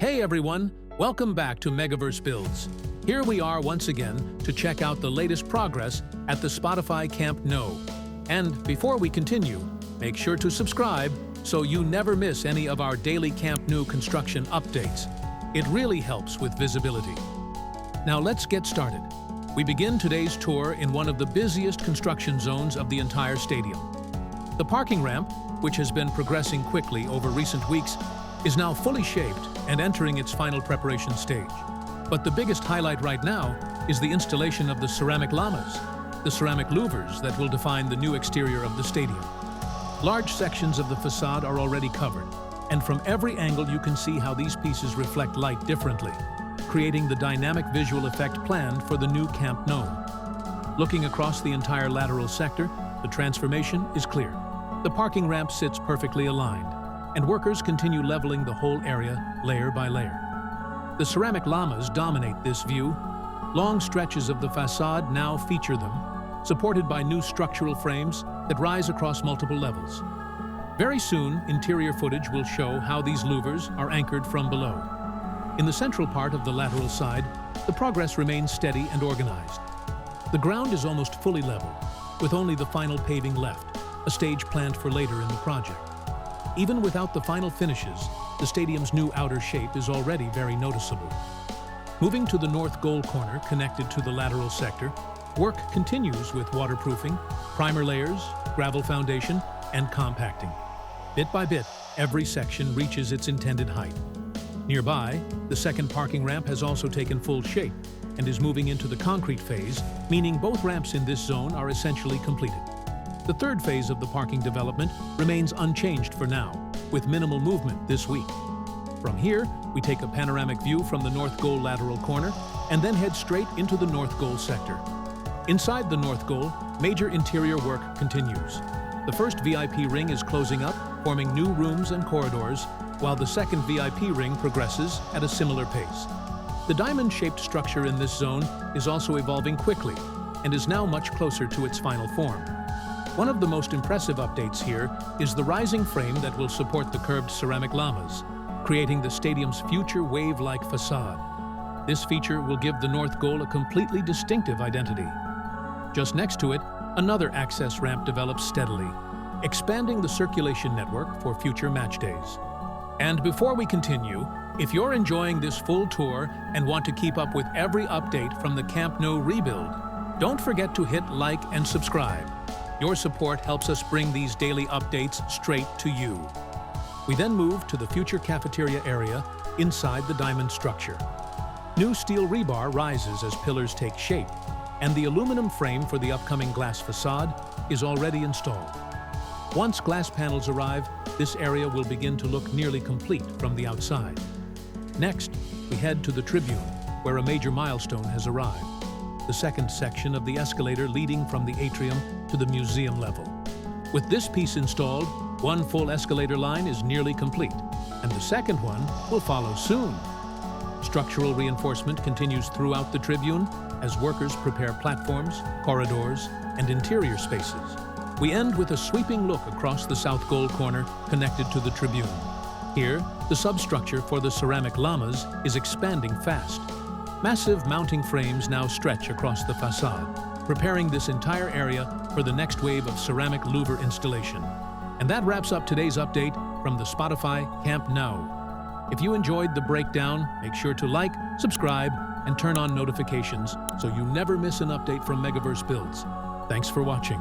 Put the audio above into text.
Hey everyone, welcome back to MegaVerse Builds. Here we are once again to check out the latest progress at the Spotify Camp Nou. And before we continue, make sure to subscribe so you never miss any of our daily Camp Nou construction updates. It really helps with visibility. Now let's get started. We begin today's tour in one of the busiest construction zones of the entire stadium. The parking ramp, which has been progressing quickly over recent weeks, is now fully shaped and entering its final preparation stage. But the biggest highlight right now is the installation of the ceramic Lamas, the ceramic louvers that will define the new exterior of the stadium. Large sections of the facade are already covered, and from every angle you can see how these pieces reflect light differently, creating the dynamic visual effect planned for the new Camp Nou. Looking across the entire lateral sector, the transformation is clear. The parking ramp sits perfectly aligned, and workers continue leveling the whole area layer by layer. The ceramic Lamas dominate this view. Long stretches of the façade now feature them, supported by new structural frames that rise across multiple levels. Very soon, interior footage will show how these louvers are anchored from below. In the central part of the lateral side, the progress remains steady and organized. The ground is almost fully leveled, with only the final paving left, a stage planned for later in the project. Even without the final finishes, the stadium's new outer shape is already very noticeable. Moving to the north goal corner connected to the lateral sector, work continues with waterproofing, primer layers, gravel foundation, and compacting. Bit by bit, every section reaches its intended height. Nearby, the second parking ramp has also taken full shape and is moving into the concrete phase, meaning both ramps in this zone are essentially completed. The third phase of the parking development remains unchanged for now, with minimal movement this week. From here, we take a panoramic view from the north goal lateral corner and then head straight into the north goal sector. Inside the north goal, major interior work continues. The first VIP ring is closing up, forming new rooms and corridors, while the second VIP ring progresses at a similar pace. The diamond-shaped structure in this zone is also evolving quickly and is now much closer to its final form. One of the most impressive updates here is the rising frame that will support the curved ceramic Lamas, creating the stadium's future wave-like facade. This feature will give the north goal a completely distinctive identity. Just next to it, another access ramp develops steadily, expanding the circulation network for future match days. And before we continue, if you're enjoying this full tour and want to keep up with every update from the Camp Nou rebuild, don't forget to hit like and subscribe. Your support helps us bring these daily updates straight to you. We then move to the future cafeteria area inside the diamond structure. New steel rebar rises as pillars take shape, and the aluminum frame for the upcoming glass facade is already installed. Once glass panels arrive, this area will begin to look nearly complete from the outside. Next, we head to the Tribune, where a major milestone has arrived. The second section of the escalator leading from the atrium to the museum level. With this piece installed, one full escalator line is nearly complete, and the second one will follow soon. Structural reinforcement continues throughout the Tribune as workers prepare platforms, corridors, and interior spaces. We end with a sweeping look across the south goal corner connected to the Tribune. Here, the substructure for the ceramic Lamas is expanding fast. Massive mounting frames now stretch across the facade, preparing this entire area for the next wave of ceramic louver installation. And that wraps up today's update from the Spotify Camp Nou. If you enjoyed the breakdown, make sure to like, subscribe, and turn on notifications so you never miss an update from MegaVerse Builds. Thanks for watching.